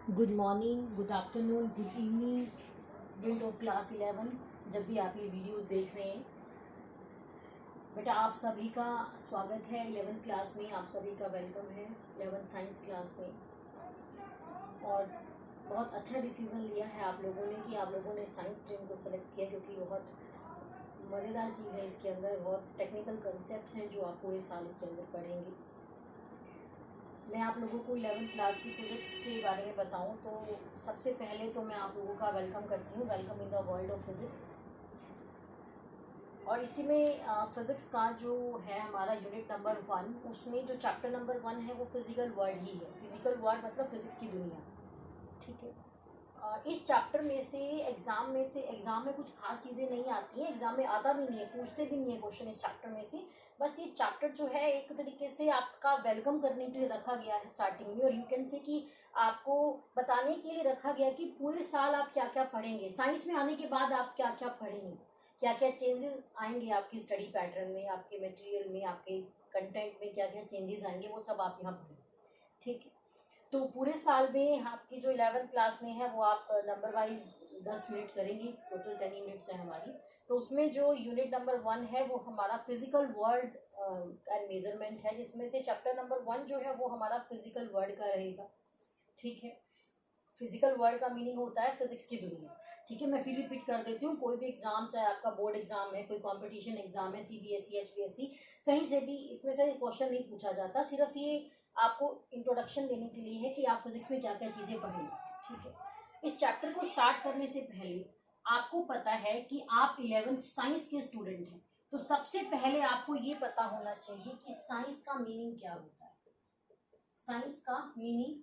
Good morning, good afternoon, good evening student of class 11। जब भी आप ये वीडियोस देख रहे हैं बेटा, आप सभी का स्वागत है 11th क्लास में। आप सभी का वेलकम है 11th साइंस क्लास में। और बहुत अच्छा डिसीज़न लिया है आप लोगों ने कि आप लोगों ने साइंस स्ट्रीम को सेलेक्ट किया, क्योंकि बहुत मज़ेदार चीज़ है इसके अंदर। बहुत टेक्निकल कंसेप्ट्स हैं जो आप पूरे साल इसके अंदर पढ़ेंगे। मैं आप लोगों को 11th क्लास की फिज़िक्स के बारे में बताऊं तो सबसे पहले तो मैं आप लोगों का वेलकम करती हूं, welcome in the world of physics. और इसी में फिज़िक्स का जो है हमारा यूनिट नंबर 1, उसमें जो चैप्टर नंबर 1 है वो फिज़िकल वर्ल्ड ही है। फिज़िकल वर्ल्ड मतलब फिज़िक्स की दुनिया, ठीक है। इस चैप्टर में से एग्ज़ाम में कुछ खास चीज़ें नहीं आती हैं, एग्ज़ाम में आता भी नहीं है, पूछते भी नहीं है क्वेश्चन इस चैप्टर में से। बस ये चैप्टर जो है एक तरीके से आपका वेलकम करने के लिए रखा गया है स्टार्टिंग में, और यू कैन से कि आपको बताने के लिए रखा गया कि पूरे साल आप क्या क्या पढ़ेंगे, साइंस में आने के बाद आप क्या क्या पढ़ेंगे, क्या क्या चेंजेस आएंगे आपकी स्टडी पैटर्न में, आपके मटेरियल में, आपके कंटेंट में क्या क्या चेंजेस आएंगे, वो सब आप यहाँ पढ़ेंगे, ठीक है। तो पूरे साल में आपकी जो 11th क्लास में है वो आप नंबर वाइज 10 मिनट करेंगी, टोटल 10 मिनट्स है हमारी। तो उसमें जो यूनिट नंबर 1 है वो हमारा फिजिकल वर्ल्ड एंड मेजरमेंट है, जिसमें से चैप्टर नंबर 1 जो है वो हमारा फिजिकल वर्ल्ड का रहेगा, ठीक है। फिजिकल वर्ल्ड का मीनिंग होता है फिजिक्स की दुनिया, ठीक है। मैं फिर रिपीट कर देती हूँ। कोई भी एग्जाम, चाहे आपका बोर्ड एग्जाम है, कोई कंपटीशन एग्जाम है, सीबीएसई, एचपीएससी, कहीं से भी इसमें से क्वेश्चन नहीं पूछा जाता। सिर्फ ये आपको इंट्रोडक्शन देने के लिए है कि आप फिजिक्स में क्या क्या चीज़ें पढ़ेंगे, ठीक है। इस चैप्टर को स्टार्ट करने से पहले आपको पता है कि आप 11th साइंस के स्टूडेंट हैं, तो सबसे पहले आपको ये पता होना चाहिए कि साइंस का मीनिंग क्या होता है। साइंस का मीनिंग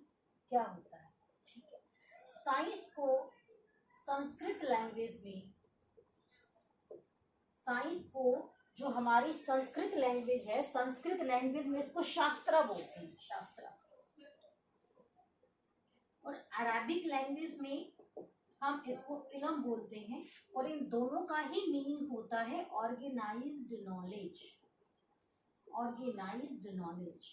क्या होता है, ठीक है। साइंस को संस्कृत लैंग्वेज में, साइंस को जो हमारी संस्कृत लैंग्वेज है, संस्कृत लैंग्वेज में इसको शास्त्रा बोलते हैं, शास्त्रा। और अरेबिक लैंग्वेज में हम इसको इल्म बोलते हैं। और इन दोनों का ही मीनिंग होता है ऑर्गेनाइज्ड नॉलेज, ऑर्गेनाइज्ड नॉलेज।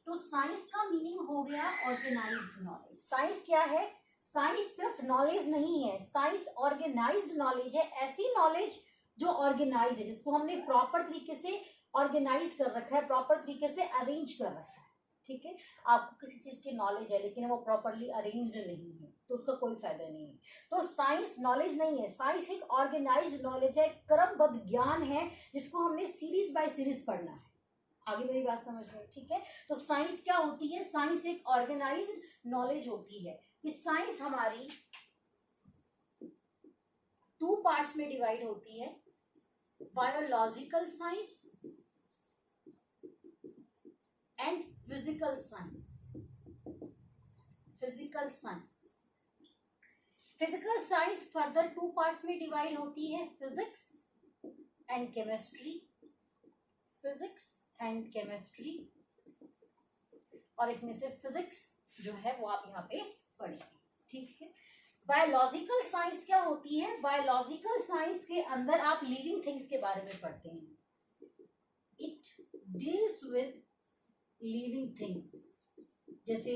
तो साइंस का मीनिंग हो गया ऑर्गेनाइज्ड नॉलेज। साइंस क्या है? साइंस सिर्फ नॉलेज नहीं है, साइंस ऑर्गेनाइज्ड नॉलेज है। ऐसी नॉलेज जो ऑर्गेनाइज है, जिसको हमने प्रॉपर तरीके से ऑर्गेनाइज कर रखा है, प्रॉपर तरीके से अरेंज कर रखा है, ठीक है। आपको किसी चीज की नॉलेज है लेकिन वो प्रॉपरली अरेंज्ड नहीं है तो उसका कोई फायदा नहीं है। तो साइंस नॉलेज नहीं है, साइंस एक ऑर्गेनाइज्ड नॉलेज है, क्रमबद्ध ज्ञान है, जिसको हमने सीरीज बाय सीरीज पढ़ना है। आगे मेरी बात समझ में, ठीक है। तो साइंस क्या होती है? साइंस एक ऑर्गेनाइज्ड नॉलेज होती है। कि साइंस हमारी 2 पार्ट्स में डिवाइड होती है, biological science and physical science. Physical science, physical science further 2 parts में डिवाइड होती है, physics and chemistry, physics and chemistry. और इसमें से फिजिक्स जो है वो आप यहाँ पे पढ़ेंगे, ठीक है। बायोलॉजिकल साइंस क्या होती है? बायोलॉजिकल साइंस के अंदर आप लिविंग थिंग्स के बारे में पढ़ते हैं। It deals with living things, जैसे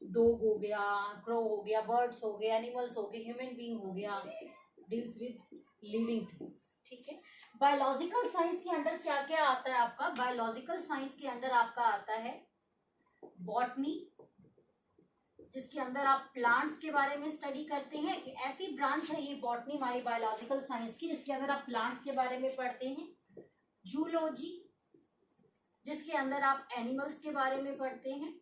डॉग हो गया, क्रो हो गया, बर्ड्स हो गए, एनिमल्स हो गए, ह्यूमन बीइंग हो गया, डील्स विद लिविंग थिंग्स, ठीक है। बायोलॉजिकल साइंस के अंदर क्या क्या आता है आपका? बायोलॉजिकल साइंस के अंदर आपका आता है बॉटनी, जिसके अंदर आप प्लांट्स के बारे में स्टडी करते हैं। ऐसी ब्रांच है ये बॉटनी हमारी बायोलॉजिकल साइंस की, जिसके अंदर आप प्लांट्स के बारे में पढ़ते हैं। जूलॉजी, जिसके अंदर आप एनिमल्स के बारे में पढ़ते हैं।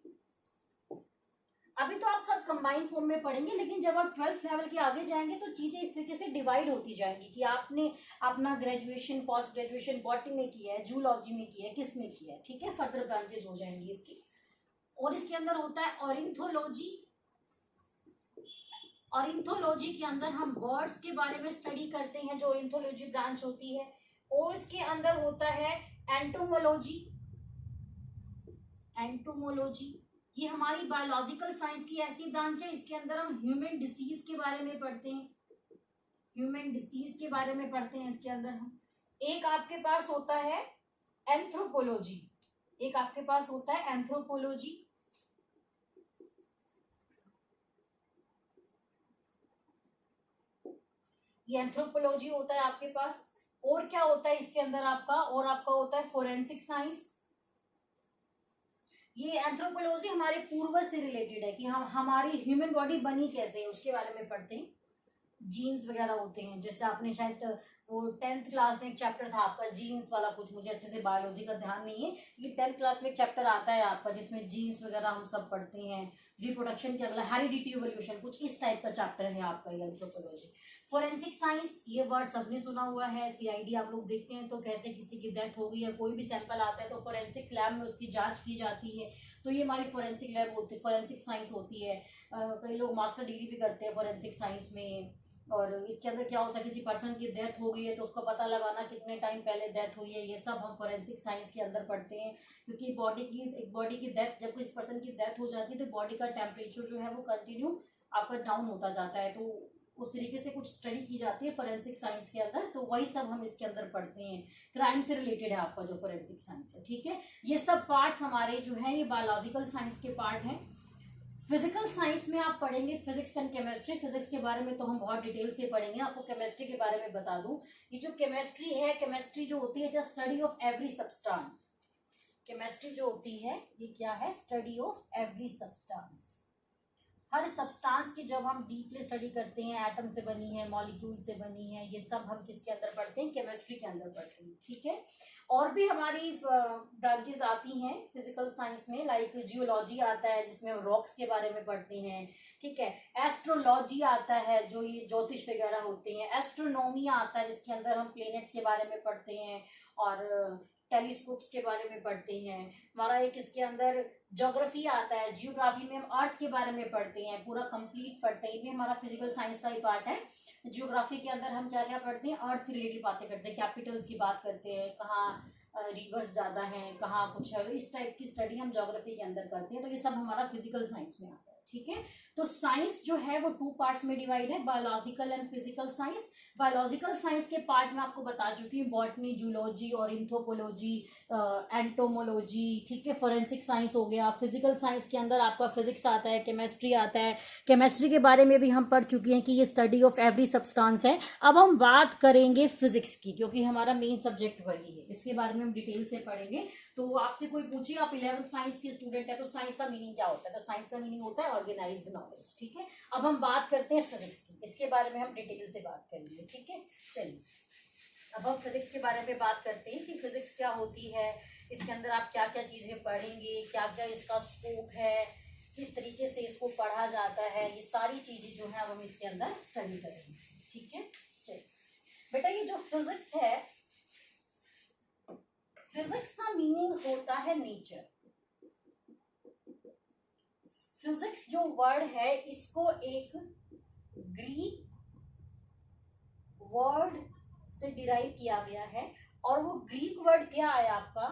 अभी तो आप सब कंबाइंड फॉर्म में पढ़ेंगे, लेकिन जब आप 12th लेवल के आगे जाएंगे तो चीजें इस तरीके से डिवाइड होती जाएंगी कि आपने अपना ग्रेजुएशन, पोस्ट ग्रेजुएशन बॉटनी में किया है, जूलॉजी में किया है, किस में किया है, ठीक है। फर्दर ब्रांचेस हो जाएंगी इसकी। और इसके अंदर होता है ऑरिंथोलॉजी। ऑरिंथोलॉजी के अंदर हम बर्ड्स के बारे में स्टडी करते हैं, जो ऑरिंथोलॉजी ब्रांच होती है। और इसके अंदर होता है एंटोमोलॉजी। एंटोमोलॉजी ये हमारी बायोलॉजिकल साइंस की ऐसी ब्रांच है, इसके अंदर हम ह्यूमन डिसीज के बारे में पढ़ते हैं। ह्यूमन डिसीज के बारे में पढ़ते हैं इसके अंदर हम। एक आपके पास होता है एंथ्रोपोलॉजी, एक आपके पास होता है एंथ्रोपोलॉजी। ये एंथ्रोपोलॉजी होता है आपके पास। और क्या होता है इसके अंदर आपका, और आपका होता है फोरेंसिक साइंस। ये एंथ्रोपोलॉजी हमारे पूर्वज से रिलेटेड है कि हम हमारी ह्यूमन बॉडी बनी कैसे है उसके बारे में पढ़ते हैं। जीन्स वगैरह होते हैं, जैसे आपने शायद वो 10th क्लास में एक चैप्टर था आपका जीन्स वाला, कुछ मुझे अच्छे से बायोलॉजी का ध्यान नहीं है, ये 10th क्लास में एक चैप्टर आता है आपका जिसमें जीन्स वगैरह हम सब पढ़ते हैं। रिप्रोडक्शन के अगला हेरिडिटी इवोल्यूशन, कुछ इस टाइप का चैप्टर है आपका ये एंथ्रोपोलॉजी। फोरेंसिक साइंस, ये वर्ड सबने सुना हुआ है। सीआईडी आप लोग देखते हैं तो कहते हैं किसी की डेथ हो गई है, कोई भी सैंपल आता है तो फोरेंसिक लैब में उसकी जांच की जाती है। तो ये हमारी फोरेंसिक लैब होती है, फोरेंसिक साइंस होती है। कई लोग मास्टर डिग्री भी करते हैं फोरेंसिक साइंस में। और इसके अंदर क्या होता है, किसी पर्सन की डेथ हो गई है तो उसको पता लगाना कितने टाइम पहले डेथ हुई है, ये सब हम फोरेंसिक साइंस के अंदर पढ़ते हैं। क्योंकि बॉडी की डेथ, जब किसी पर्सन की डेथ हो जाती है तो बॉडी का टेम्परेचर जो है वो कंटिन्यू आपका डाउन होता जाता है। तो उस तरीके से कुछ स्टडी की जाती है फोरेंसिक साइंस के अंदर, तो वही सब हम इसके अंदर पढ़ते हैं। क्राइम से रिलेटेड है आपका जो फोरेंसिक साइंस है, ठीक है। ये सब पार्ट्स हमारे जो है ये बायोलॉजिकल साइंस के पार्ट हैं। फिजिकल साइंस में आप पढ़ेंगे फिजिक्स एंड केमिस्ट्री। फिजिक्स के बारे में तो हम बहुत डिटेल से पढ़ेंगे, आपको केमिस्ट्री के बारे में बता दूं। ये जो केमिस्ट्री है, केमिस्ट्री जो होती है just study of every substance. Chemistry जो होती है ये क्या है, study of every substance. Her substance की जब हम डीपली स्टडी करते हैं, एटम से बनी है, मॉलिक्यूल से बनी है, ये सब हम किसके अंदर पढ़ते हैं, केमिस्ट्री के अंदर पढ़ते हैं, ठीक है। और भी हमारी ब्रांचेस आती हैं फिजिकल साइंस में, लाइक जियोलॉजी आता है जिसमें हम रॉक्स के बारे में पढ़ते हैं, ठीक है। एस्ट्रोलॉजी आता है जो ये ज्योतिष वगैरह होते हैं। एस्ट्रोनॉमी आता है जिसके अंदर हम प्लेनेट्स के बारे में पढ़ते हैं और टेलीस्कोप्स के बारे में पढ़ते हैं। हमारा एक इसके अंदर ज्योग्राफी आता है, जियोग्राफी में हम अर्थ के बारे में पढ़ते हैं, पूरा कंप्लीट पढ़ते हैं। ये हमारा फिजिकल साइंस का ही पार्ट है। जियोग्राफी के अंदर हम क्या क्या पढ़ते हैं, अर्थ से रिलेटेड बातें करते हैं, कैपिटल्स की बात करते हैं, कहाँ रिवर्स ज़्यादा हैं, कहाँ कुछ है, इस टाइप की स्टडी हम ज्योग्राफी के अंदर करते हैं। तो ये सब हमारा फिजिकल साइंस में आता है, ठीक है। तो साइंस जो है वो 2 पार्ट्स में डिवाइड है, biological and physical science. Biological science के पार्ट में आपको बता चुकी हूँ, बॉटनी, जूलॉजी और एंथ्रोपोलॉजी, एंटोमोलॉजी, ठीक है। फोरेंसिक साइंस हो गया। फिजिकल साइंस के अंदर आपका फिजिक्स आता है, केमिस्ट्री आता है। केमिस्ट्री के बारे में भी हम पढ़ चुके हैं कि ये स्टडी ऑफ एवरी सब्सटेंस है। अब हम बात करेंगे फिजिक्स की, क्योंकि हमारा मेन सब्जेक्ट वही है, इसके बारे में हम डिटेल से पढ़ेंगे। तो आपसे कोई पूछे आप 11th साइंस के स्टूडेंट है तो साइंस का मीनिंग क्या होता है, तो साइंस का मीनिंग होता है ऑर्गेनाइज्ड नॉलेज, ठीक है। अब हम बात करते हैं फिजिक्स की, इसके बारे में हम डिटेल से बात करेंगे, ठीक है। चलिए अब हम फिजिक्स के बारे में बात करते हैं कि फिजिक्स क्या होती है, इसके अंदर आप क्या क्या चीजें पढ़ेंगे, क्या क्या इसका स्कोप है, किस तरीके से इसको पढ़ा जाता है, ये सारी चीजें जो है अब हम इसके अंदर स्टडी करेंगे, ठीक है। चलिए बेटा, ये जो फिजिक्स है, फिजिक्स का मीनिंग होता है नेचर। फिजिक्स जो वर्ड है इसको एक ग्रीक वर्ड से डिराइव किया गया है, और वो ग्रीक वर्ड क्या है आपका,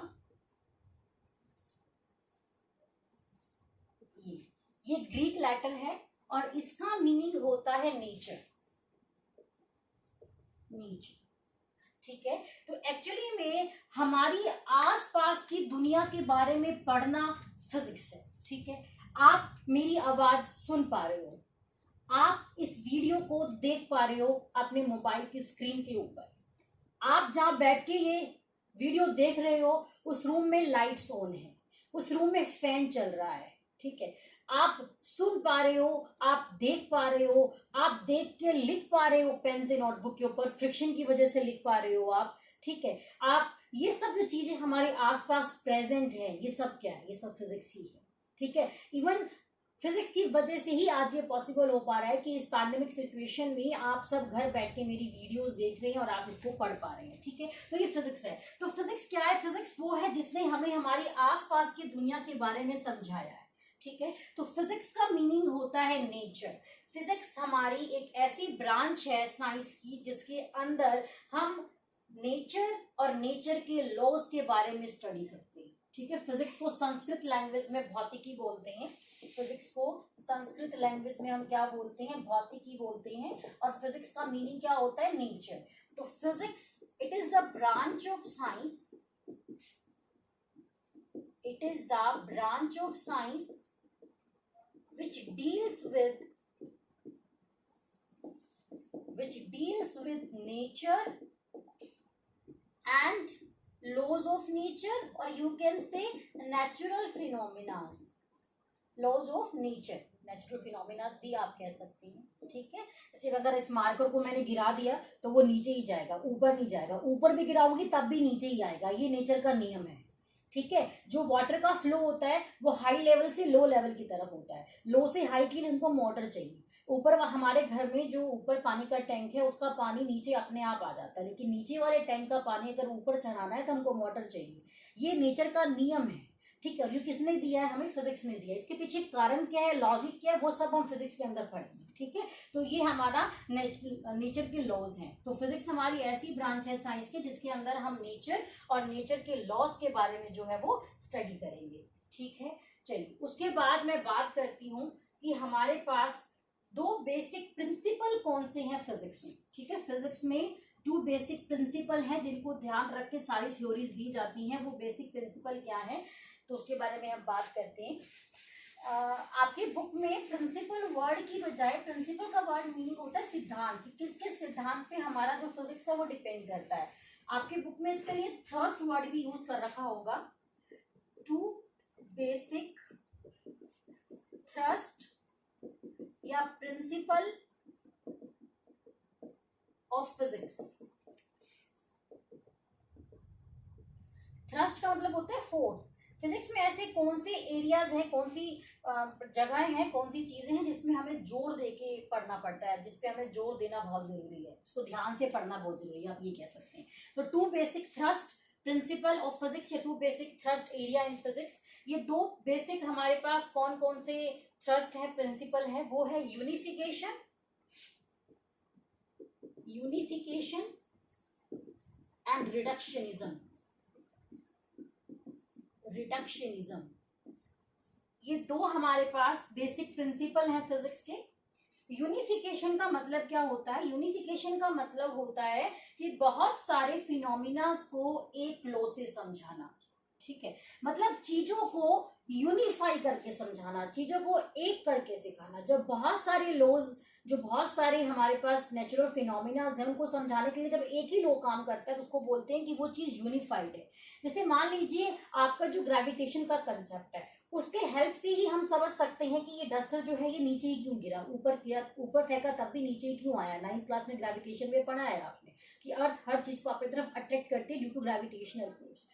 ये ग्रीक लैटिन है और इसका मीनिंग होता है नेचर, नेचर, ठीक है। तो एक्चुअली में हमारी आसपास की दुनिया के बारे में पढ़ना फिजिक्स है, ठीक है। आप मेरी आवाज सुन पा रहे हो, आप इस वीडियो को देख पा रहे हो अपने मोबाइल की स्क्रीन के ऊपर, आप जहां बैठ के ये वीडियो देख रहे हो उस रूम में लाइट्स ऑन है, उस रूम में फैन चल रहा है, ठीक है। आप सुन पा रहे हो, आप देख पा रहे हो, आप देख के लिख पा रहे हो पेन से नोटबुक के ऊपर, फ्रिक्शन की वजह से लिख पा रहे हो आप, ठीक है। आप ये सब जो चीजें हमारे आसपास प्रेजेंट है, ये सब क्या है, ये सब फिजिक्स ही है, ठीक है। इवन फिजिक्स की वजह से ही आज ये पॉसिबल हो पा रहा है कि इस पैंडेमिक सिचुएशन में आप सब घर बैठ के मेरी वीडियोस देख रहे हैं और आप इसको पढ़ पा रहे हैं, ठीक है। तो ये फिजिक्स है। तो फिजिक्स क्या है, फिजिक्स वो है जिसने हमें हमारी आसपास की दुनिया के बारे में समझाया है, ठीक है। तो फिजिक्स का मीनिंग होता है नेचर। फिजिक्स हमारी एक ऐसी ब्रांच है साइंस की जिसके अंदर हम नेचर और नेचर के लॉज के बारे में स्टडी करते हैं, ठीक है। फिजिक्स को संस्कृत लैंग्वेज में भौतिकी बोलते हैं, फिजिक्स को संस्कृत लैंग्वेज में हम क्या बोलते हैं, भौतिकी बोलते हैं। और फिजिक्स का मीनिंग क्या होता है, नेचर। तो physics it is the branch of science, it is the branch of science which which deals with nature and laws of nature, or you can say natural phenomena, laws of nature, natural phenomena भी आप कह सकते हैं, ठीक है। सिर्फ अगर इस मार्कर को मैंने गिरा दिया तो वो नीचे ही जाएगा, ऊपर नहीं जाएगा, ऊपर भी गिराऊंगी तब भी नीचे ही आएगा, ये नेचर का नियम है, ठीक है। जो वाटर का फ्लो होता है वो हाई लेवल से लो लेवल की तरफ होता है, लो से हाई के लिए हमको मोटर चाहिए। ऊपर हमारे घर में जो ऊपर पानी का टैंक है उसका पानी नीचे अपने आप आ जाता है, लेकिन नीचे वाले टैंक का पानी अगर ऊपर चढ़ाना है तो हमको मोटर चाहिए, ये नेचर का नियम है, ठीक है। और ये किसने दिया है? हमें फिजिक्स ने दिया है। इसके पीछे कारण क्या है, लॉजिक क्या है, वो सब हम फिजिक्स के अंदर पढ़ेंगे, ठीक है। तो ये हमारा नेचर के लॉज हैं। तो फिजिक्स हमारी ऐसी ब्रांच है साइंस की जिसके अंदर हम नेचर और नेचर के लॉज के बारे में जो है वो स्टडी करेंगे, ठीक है। चलिए, उसके बाद मैं बात करती हूँ कि हमारे पास दो बेसिक प्रिंसिपल कौन से हैं फिजिक्स में, ठीक है। फिजिक्स में 2 बेसिक प्रिंसिपल हैं जिनको ध्यान रख के सारी थ्योरीज दी जाती हैं। वो बेसिक प्रिंसिपल क्या है तो उसके बारे में हम बात करते हैं। आपके बुक में प्रिंसिपल वर्ड की बजाय प्रिंसिपल का वर्ड मीनिंग होता है सिद्धांत, कि किस किस सिद्धांत पे हमारा जो फिजिक्स है वो डिपेंड करता है। आपके बुक में इसके लिए थ्रस्ट वर्ड भी यूज कर रखा होगा, 2 बेसिक थ्रस्ट या प्रिंसिपल ऑफ फिजिक्स। थ्रस्ट का मतलब होता है फोर्स। फिजिक्स में ऐसे कौन से एरियाज हैं, कौन सी जगह हैं, कौन सी चीजें हैं जिसमें हमें जोर देके पढ़ना पड़ता है, जिसपे हमें जोर देना बहुत जरूरी है, उसको ध्यान से पढ़ना बहुत जरूरी है, आप ये कह सकते हैं। तो 2 basic thrust principle of physics या 2 basic thrust area in physics, ये 2 बेसिक हमारे पास कौन कौन से थ्रस्ट है, प्रिंसिपल है, वो है unification, unification and reductionism. Reductionism, ये 2 हमारे पास बेसिक प्रिंसिपल हैं फिजिक्स के। यूनिफिकेशन का मतलब क्या होता है? यूनिफिकेशन का मतलब होता है कि बहुत सारे फिनोमिनास को एक लॉ से समझाना, ठीक है। मतलब चीजों को यूनिफाई करके समझाना, चीजों को एक करके सिखाना। जब बहुत सारे लॉज, जो बहुत सारे हमारे पास नेचुरल फिनोमिनास हैं, उनको समझाने के लिए जब एक ही लॉ काम करता है तो उसको बोलते हैं कि वो चीज यूनिफाइड है। जैसे मान लीजिए आपका जो ग्रेविटेशन का कंसेप्ट है, उसके हेल्प से ही हम समझ सकते हैं कि ये डस्टर जो है ये नीचे ही क्यों गिरा, ऊपर किया, ऊपर फेंका तब भी नीचे ही क्यों आया। 9th क्लास में ग्रेविटेशन में पढ़ा है आपने कि अर्थ हर चीज को अपनी तरफ अट्रैक्ट करती है due to gravitational force.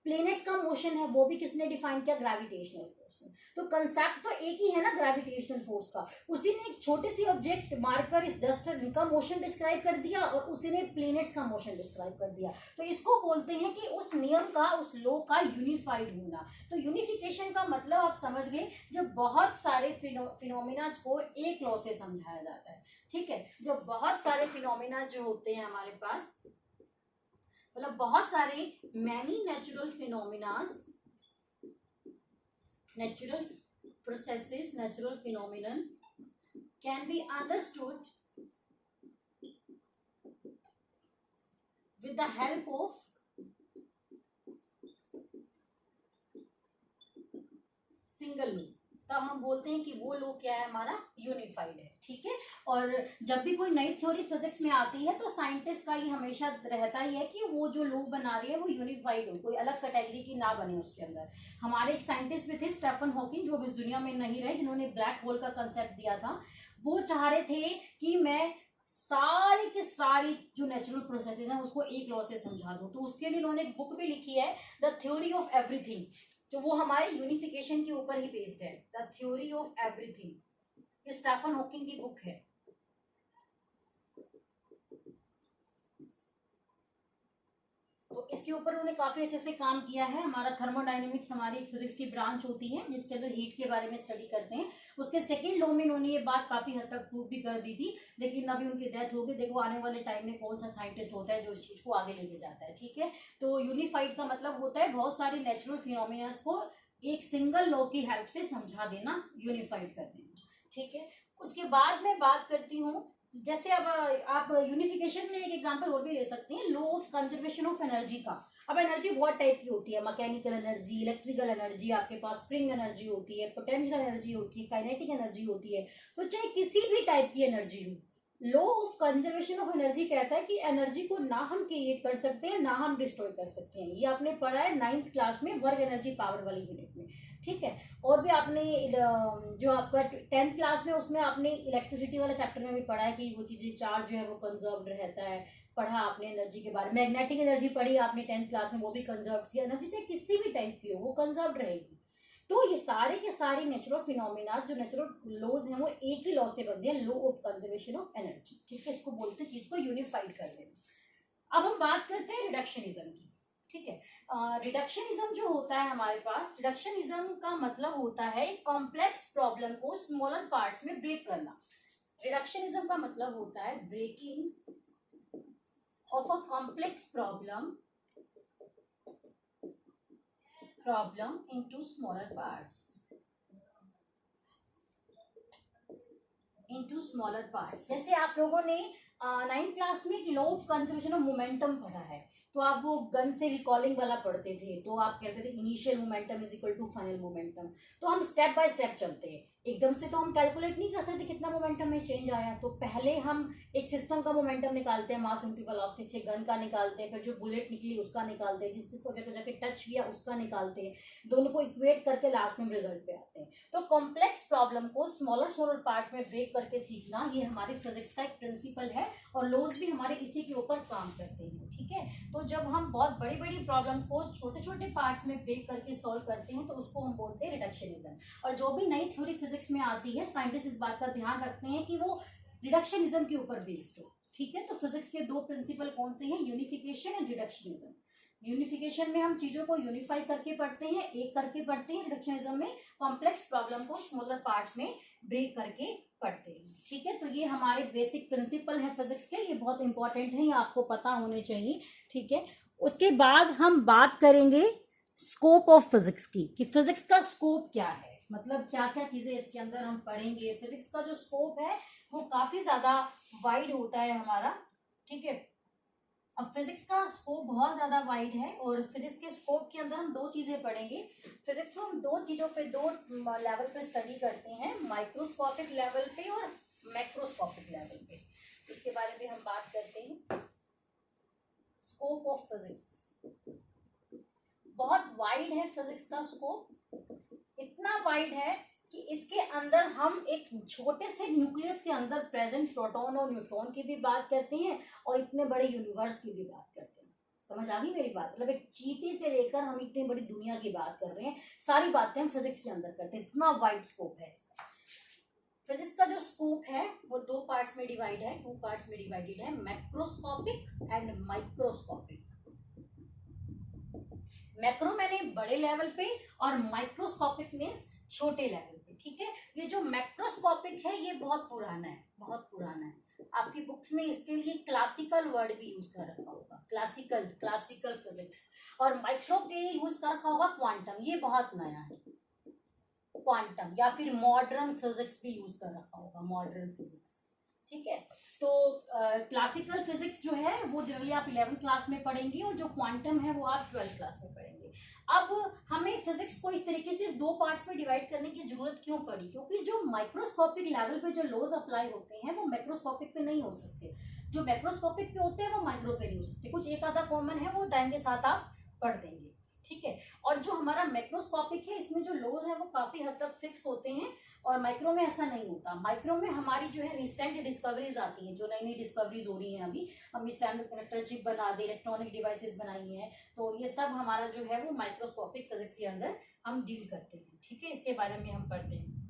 Planets का मोशन है वो भी किसने डिफाइन किया? ग्रेविटेशनल फोर्स ने। तो कंसेप्ट तो एक ही है ना ग्रेविटेशनल फोर्स का। उसी ने एक छोटे सी ऑब्जेक्ट मारकर इस डस्टर का मोशन डिस्क्राइब कर दिया और उसी ने प्लैनेट्स का मोशन डिस्क्राइब कर दिया। तो इसको बोलते हैं कि उस नियम का, उस लॉ का यूनिफाइड होना। तो यूनिफिकेशन का मतलब आप समझ गए, जब बहुत सारे फिनोमिना को एक लॉ से समझाया जाता है, ठीक है। जब बहुत सारे फिनोमिना जो होते हैं हमारे पास, मतलब बहुत सारे many natural phenomenas, natural processes, natural phenomenon can be understood with the help of single law, तब हम बोलते हैं कि वो लॉ क्या है? हमारा यूनिफाइड है, ठीक है। और जब भी कोई नई थ्योरी फिजिक्स में आती है तो साइंटिस्ट का ये हमेशा रहता ही है कि वो जो लॉ बना रही है वो यूनिफाइड हो, कोई अलग कैटेगरी की ना बने उसके अंदर। हमारे एक साइंटिस्ट भी थे स्टीफन हॉकिंग, जो अब इस दुनिया में नहीं रहे, जिन्होंने ब्लैक होल का कंसेप्ट दिया था। वो चाह रहे थे कि मैं सारी की सारी जो नेचुरल प्रोसेसेस हैं उसको एक लॉ से समझा दूं। तो उसके लिए उन्होंने एक बुक भी लिखी है, द थ्योरी ऑफ एवरीथिंग, तो वो हमारे यूनिफिकेशन के ऊपर ही बेस्ड है। द थ्योरी ऑफ एवरीथिंग, ये स्टीफन हॉकिंग की बुक है। तो इसके ऊपर उन्होंने काफी अच्छे से काम किया है। हमारा थर्मोडायनेमिक्स हमारी एक फिजिक्स की ब्रांच होती है जिसके अंदर हीट के बारे में स्टडी करते हैं। उसके सेकंड लॉ में इन्होंने ये बात काफी हद तक प्रूव भी कर दी थी, लेकिन अभी उनकी डेथ हो गई। देखो आने वाले टाइम में कौन सा साइंटिस्ट होता है जो इस चीज को आगे लेके जाता है, ठीक है। तो यूनिफाइड का मतलब होता है बहुत सारे नेचुरल फिनोमिना को एक सिंगल लॉ की हेल्प से समझा देना, यूनिफाइड कर देना, ठीक है। उसके बाद मैं बात करती हूँ, जैसे अब आप यूनिफिकेशन में एक एग्जांपल और भी ले सकते हैं, law of conservation of energy का। अब एनर्जी बहुत टाइप की होती है, मैकेनिकल एनर्जी, इलेक्ट्रिकल एनर्जी, आपके पास स्प्रिंग एनर्जी होती है, पोटेंशियल एनर्जी होती है, काइनेटिक एनर्जी होती है। तो चाहे किसी भी टाइप की एनर्जी हो, law of conservation of energy कहता है कि एनर्जी को ना हम क्रिएट कर सकते हैं ना हम डिस्ट्रॉय कर सकते हैं। ये आपने पढ़ा है 9th क्लास में वर्क एनर्जी पावर वाली यूनिट में, ठीक है। और भी आपने जो आपका 10th क्लास में उसमें आपने इलेक्ट्रिसिटी वाला चैप्टर में भी पढ़ा है कि वो चीज़ें चार्ज जो है वो कंजर्व्ड रहता है। पढ़ा आपने एनर्जी के बारे में, मैग्नेटिक एनर्जी पढ़ी आपने 10th क्लास में, वो भी कंजर्व थी। एनर्जी चाहे किसी भी टाइप की हो वो कंजर्व्ड रहेगी। तो ये सारे के सारे नेचुरल फिनोमिना जो नेचुरल लॉज हैं वो एक ही लॉ से बनते हैं, law of conservation of energy, ठीक है। इसको बोलते हैं चीज को यूनिफाइड कर देना। अब हम बात करते हैं रिडक्शनिज्म की, ठीक है। रिडक्शनिज्म जो होता है हमारे पास, रिडक्शनिज्म का मतलब होता है एक कॉम्प्लेक्स प्रॉब्लम को स्मॉलर पार्ट्स में ब्रेक करना। रिडक्शनिज्म का मतलब होता है breaking of a complex problem into smaller parts, जैसे आप लोगों ने 9th क्लास में law of conservation of momentum पढ़ा है, तो आप वो गन से रिकॉलिंग वाला पढ़ते थे, तो आप कहते थे initial momentum is equal to final momentum. तो हम स्टेप बाय स्टेप चलते हैं, एकदम से तो हम कैलकुलेट नहीं कर सकते कितना मोमेंटम में चेंज आया। तो पहले हम एक सिस्टम का मोमेंटम निकालते हैं, मास इनटू वेलोसिटी से, गन का निकालते हैं, फिर जो बुलेट निकली उसका निकालते हैं, जिस ऑब्जेक्ट को जाके टच किया उसका निकालते हैं, दोनों को इक्वेट करके लास्ट में रिजल्ट पे आते हैं। तो कॉम्प्लेक्स प्रॉब्लम को स्मॉलर पार्ट्स में ब्रेक करके सीखना, ये हमारी फिजिक्स का एक प्रिंसिपल है और लॉज भी हमारे इसी के ऊपर काम करते हैं, ठीक है। तो जब हम बहुत बड़ी बड़ी प्रॉब्लम्स को छोटे छोटे पार्ट्स में ब्रेक करके सॉल्व करते हैं तो उसको हम बोलते हैं रिडक्शनिज्म। और जो भी नई थ्योरी फिजिक्स में आती है, साइंटिस्ट इस बात का ध्यान रखते हैं कि वो रिडक्शनिज्म के ऊपर बेस्ड हो, ठीक है। तो फिजिक्स के दो प्रिंसिपल कौन से हैं, यूनिफिकेशन एंड रिडक्शनिज्म। यूनिफिकेशन में हम चीजों को यूनिफाई करके पढ़ते हैं, एक करके पढ़ते हैं। रिडक्शनिज्म में कॉम्प्लेक्स प्रॉब्लम को स्मॉलर पार्ट्स में ब्रेक करके पढ़ते हैं, ठीक है। तो ये हमारे बेसिक प्रिंसिपल है फिजिक्स के, ये बहुत इंपॉर्टेंट है, ये आपको पता होने चाहिए, ठीक है। उसके बाद हम बात करेंगे स्कोप ऑफ फिजिक्स की, कि फिजिक्स का स्कोप क्या है, मतलब क्या क्या चीजें इसके अंदर हम पढ़ेंगे। फिजिक्स का जो स्कोप है वो काफी ज्यादा वाइड होता है हमारा, ठीक है। अब फिजिक्स का स्कोप बहुत ज्यादा वाइड है और फिजिक्स के स्कोप के अंदर हम दो चीजें पढ़ेंगे। फिजिक्स को हम दो चीजों पे, दो लेवल पे स्टडी करते हैं, माइक्रोस्कोपिक लेवल पे और मैक्रोस्कोपिक लेवल पे। इसके बारे में हम बात करते हैं। स्कोप ऑफ फिजिक्स बहुत वाइड है, फिजिक्स का स्कोप इतना वाइड है कि इसके अंदर हम एक छोटे से न्यूक्लियस के अंदर प्रेजेंट प्रोटॉन और न्यूट्रॉन की भी बात करते हैं और इतने बड़े यूनिवर्स की भी बात करते हैं। समझ आ गई मेरी बात, मतलब एक चींटी से लेकर हम इतनी बड़ी दुनिया की बात कर रहे हैं, सारी बातें हम फिजिक्स के अंदर करते हैं, इतना वाइड स्कोप है इसका। फिजिक्स का जो स्कोप है वो दो पार्ट्स में डिवाइड है, टू पार्ट्स में डिवाइडेड है, मैक्रोस्कोपिक एंड माइक्रोस्कोपिक। मैक्रो मैंने बड़े लेवल पे और माइक्रोस्कोपिक मींस छोटे लेवल पे, ठीक है। ये जो मैक्रोस्कोपिक है ये बहुत पुराना है, बहुत पुराना है। आपकी बुक्स में इसके लिए क्लासिकल वर्ड भी यूज कर रखा होगा, क्लासिकल फिजिक्स। और माइक्रो के लिए यूज कर रखा होगा क्वांटम, ये बहुत नया है, क्वांटम। या फिर मॉडर्न फिजिक्स भी यूज कर रखा होगा, मॉडर्न फिजिक्स, ठीक है। तो क्लासिकल फिजिक्स जो है वो जनरली आप 11th क्लास में पढ़ेंगे और जो क्वांटम है वो आप 12th क्लास में पढ़ेंगे। अब हमें फिजिक्स को इस तरीके से दो पार्ट्स में डिवाइड करने की जरूरत क्यों पड़ी, क्योंकि जो माइक्रोस्कोपिक लेवल पे जो लॉज अप्लाई होते हैं वो मैक्रोस्कोपिक पे नहीं हो सकते, जो मैक्रोस्कोपिक पे होते हैं वो माइक्रो पे नहीं हो सकते। कुछ एक आधा कॉमन है, वो टाइम के साथ आप पढ़ देंगे, ठीक है। और जो हमारा मैक्रोस्कोपिक है इसमें जो लॉज है वो काफी हद तक फिक्स होते हैं और माइक्रो में ऐसा नहीं होता। माइक्रो में हमारी जो है रिसेंट डिस्कवरीज आती हैं, जो नई नई डिस्कवरीज हो रही हैं अभी, हम इस सेमीकंडक्टर चिप बना दे, इलेक्ट्रॉनिक डिवाइसेस बनाई हैं, तो ये सब हमारा जो है वो माइक्रोस्कोपिक फिजिक्स के अंदर हम डील करते हैं, ठीक है। इसके बारे में हम पढ़ते हैं।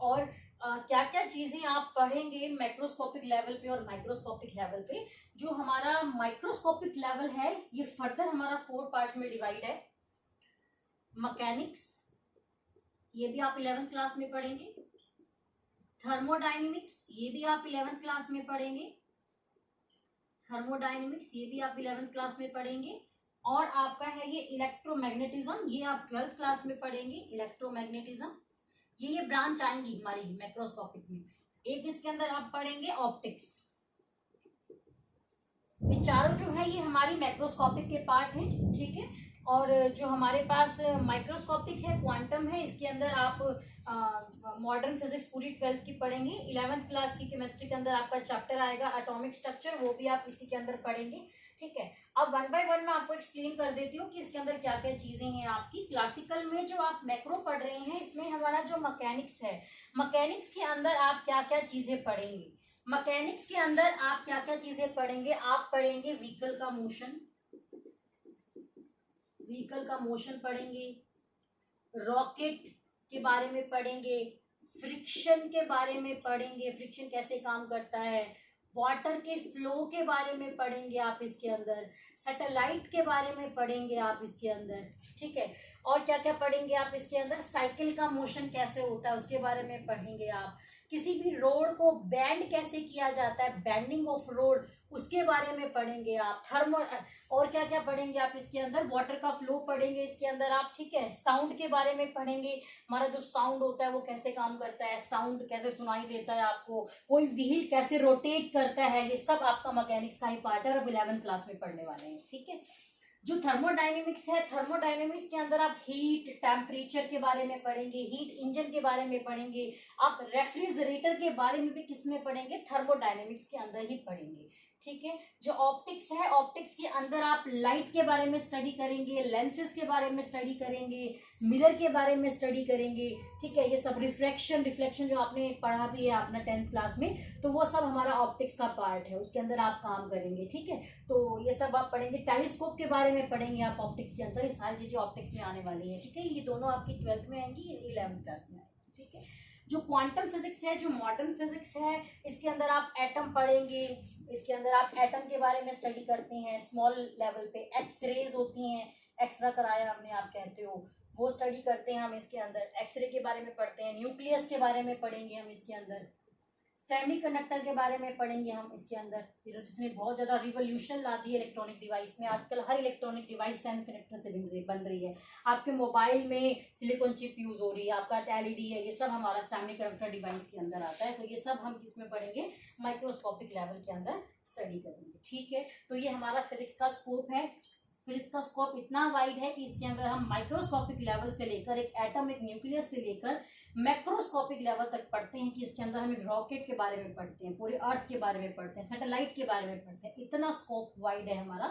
और क्या क्या चीजें आप पढ़ेंगे मैक्रोस्कोपिक लेवल पे और माइक्रोस्कोपिक लेवल पे। जो हमारा माइक्रोस्कोपिक लेवल है ये फर्दर हमारा 4 पार्ट्स में डिवाइड है। मैकेनिक्स, ये भी आप 11th क्लास में पढ़ेंगे। थर्मोडायनेमिक्स, ये भी आप 11th क्लास में पढ़ेंगे। थर्मोडायनेमिक्स, ये भी आप 11th क्लास में पढ़ेंगे। और आपका है ये इलेक्ट्रोमैग्नेटिज्म, ये आप 12th क्लास में पढ़ेंगे। इलेक्ट्रोमैग्नेटिज्म ये ब्रांच आएंगी हमारी मैक्रोस्कोपिक में। एक इसके अंदर आप पढ़ेंगे ऑप्टिक्स। ये चारों जो है ये हमारी मैक्रोस्कोपिक के पार्ट हैं, ठीक है। और जो हमारे पास माइक्रोस्कोपिक है, क्वांटम है, इसके अंदर आप मॉडर्न फिजिक्स पूरी 12th की पढ़ेंगे। 11th क्लास की केमिस्ट्री के अंदर आपका चैप्टर आएगा एटॉमिक स्ट्रक्चर, वो भी आप इसी के अंदर पढ़ेंगे। ठीक है, अब 1 बाय 1 मैं आपको एक्सप्लेन कर देती हूँ कि इसके अंदर क्या क्या चीजें हैं आपकी। क्लासिकल में जो आप मैक्रो पढ़ रहे हैं, इसमें हमारा जो मैकेनिक्स है, मैकेनिक्स के अंदर आप क्या क्या चीजें पढ़ेंगे। मैकेनिक्स के अंदर आप क्या क्या चीजें पढ़ेंगे, आप पढ़ेंगे व्हीकल का मोशन, व्हीकल का मोशन पढ़ेंगे, रॉकेट के बारे में पढ़ेंगे, फ्रिक्शन के बारे में पढ़ेंगे, फ्रिक्शन कैसे काम करता है, वाटर के फ्लो के बारे में पढ़ेंगे आप इसके अंदर, सैटेलाइट के बारे में पढ़ेंगे आप इसके अंदर। ठीक है, और क्या क्या पढ़ेंगे आप इसके अंदर, साइकिल का मोशन कैसे होता है उसके बारे में पढ़ेंगे आप, किसी भी रोड को बैंड कैसे किया जाता है, बैंडिंग ऑफ रोड, उसके बारे में पढ़ेंगे आप। थर्मो, और क्या क्या पढ़ेंगे आप इसके अंदर, वाटर का फ्लो पढ़ेंगे इसके अंदर आप। ठीक है, साउंड के बारे में पढ़ेंगे, हमारा जो साउंड होता है वो कैसे काम करता है, साउंड कैसे सुनाई देता है आपको, कोई व्हील कैसे रोटेट करता है, ये सब आपका मैकेनिक्स का ही पार्ट है और 11th क्लास में पढ़ने वाले हैं। ठीक है, जो थर्मोडायनेमिक्स है, थर्मोडायनेमिक्स के अंदर आप हीट, टेम्परेचर के बारे में पढ़ेंगे, हीट इंजन के बारे में पढ़ेंगे आप, रेफ्रिजरेटर के बारे में भी किसमें पढ़ेंगे, थर्मोडायनेमिक्स के अंदर ही पढ़ेंगे। ठीक है, जो ऑप्टिक्स है, ऑप्टिक्स के अंदर आप लाइट के बारे में स्टडी करेंगे, लेंसेज के बारे में स्टडी करेंगे, मिरर के बारे में स्टडी करेंगे। ठीक है, ये सब रिफ्रैक्शन, रिफ्लेक्शन जो आपने पढ़ा भी है अपना 10th क्लास में, तो वो सब हमारा ऑप्टिक्स का पार्ट है, उसके अंदर आप काम करेंगे। ठीक है, तो ये सब आप पढ़ेंगे, टेलीस्कोप के बारे में पढ़ेंगे आप ऑप्टिक्स के अंदर, ये सारी चीजें ऑप्टिक्स में आने वाली है। ठीक है, ये दोनों आपकी 12th में आएंगी, 11th क्लास में आएंगी। ठीक है, जो क्वांटम फिजिक्स है, जो मॉडर्न फिजिक्स है, इसके अंदर आप एटम पढ़ेंगे, इसके अंदर आप एटम के बारे में स्टडी करते हैं, स्मॉल लेवल पे एक्स रेज होती हैं, एक्सरा कराया हमने आप कहते हो, वो स्टडी करते हैं हम इसके अंदर, एक्सरे के बारे में पढ़ते हैं, न्यूक्लियस के बारे में पढ़ेंगे हम इसके अंदर, सेमीकंडक्टर के बारे में पढ़ेंगे हम इसके अंदर, जिसने बहुत ज़्यादा रिवोल्यूशन ला दी है इलेक्ट्रॉनिक डिवाइस में। आजकल हर इलेक्ट्रॉनिक डिवाइस सेमीकंडक्टर से बन रही है। आपके मोबाइल में सिलिकॉन चिप यूज़ हो रही है, आपका एलईडी है, ये सब हमारा सेमीकंडक्टर डिवाइस के अंदर आता है। तो ये सब हम किसमें पढ़ेंगे, माइक्रोस्कोपिक लेवल के अंदर स्टडी करेंगे। ठीक है, तो ये हमारा फिजिक्स का स्कोप है। फिजिक्स का स्कोप इतना वाइड है कि इसके अंदर हम माइक्रोस्कोपिक लेवल से लेकर एक एटम, एक न्यूक्लियस से लेकर मैक्रोस्कोपिक लेवल तक पढ़ते हैं कि इसके अंदर हम एक रॉकेट के बारे में पढ़ते हैं, पूरे अर्थ के बारे में पढ़ते हैं, सैटेलाइट के बारे में पढ़ते हैं। इतना स्कोप वाइड है हमारा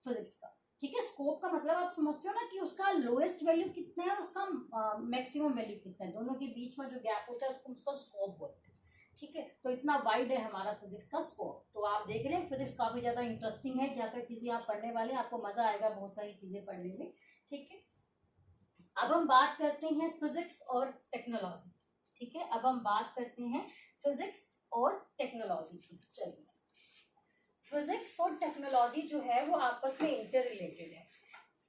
फिजिक्स का। ठीक है, स्कोप का मतलब आप समझते हो ना कि उसका लोएस्ट वैल्यू कितना है और उसका मैक्सिमम वैल्यू कितना है, दोनों के बीच में जो गैप होता है उसको उसका स्कोप बोलते हैं। ठीक है, तो इतना वाइड है हमारा फिजिक्स का स्कोप। तो आप देख रहे हैं फिजिक्स काफी ज्यादा इंटरेस्टिंग है, क्या क्या चीजें आप पढ़ने वाले, आपको मजा आएगा बहुत सारी चीजें पढ़ने में। ठीक है, अब हम बात करते हैं फिजिक्स और टेक्नोलॉजी। ठीक है, अब हम बात करते हैं फिजिक्स और टेक्नोलॉजी की। चलिए, फिजिक्स और टेक्नोलॉजी जो है वो आपस में इंटर रिलेटेड है।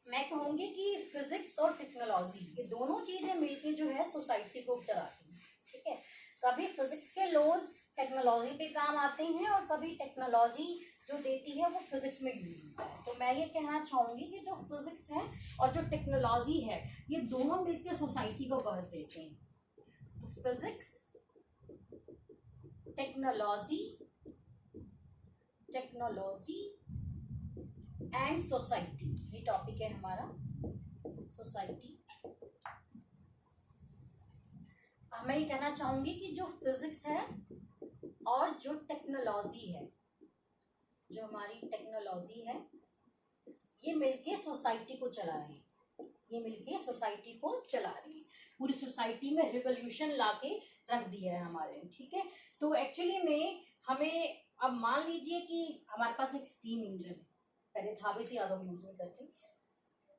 मैं कहूंगी कि फिजिक्स और टेक्नोलॉजी ये दोनों चीजें मिलकर जो है सोसाइटी को चलाती हैं। ठीक है, कभी फिजिक्स के लॉज टेक्नोलॉजी पे काम आते हैं और कभी टेक्नोलॉजी जो देती है वो फिजिक्स में यूज होता है। तो मैं ये कहना चाहूंगी कि जो फिजिक्स है और जो टेक्नोलॉजी है ये दोनों मिलकर सोसाइटी को बर्थ देते हैं। तो फिजिक्स, टेक्नोलॉजी एंड सोसाइटी, ये टॉपिक है हमारा सोसाइटी। मैं ये कहना चाहूंगी कि जो फिजिक्स है और जो टेक्नोलॉजी है, जो हमारी टेक्नोलॉजी है, ये मिलके सोसाइटी को चला रही है, ये मिलके सोसाइटी को चला रही है, पूरी सोसाइटी में रिवोल्यूशन लाके रख दिया है हमारे। ठीक है, तो एक्चुअली में हमें अब मान लीजिए कि हमारे पास एक स्टीम इंजन है, पहले था भी से ज़्यादा यूज नहीं करते,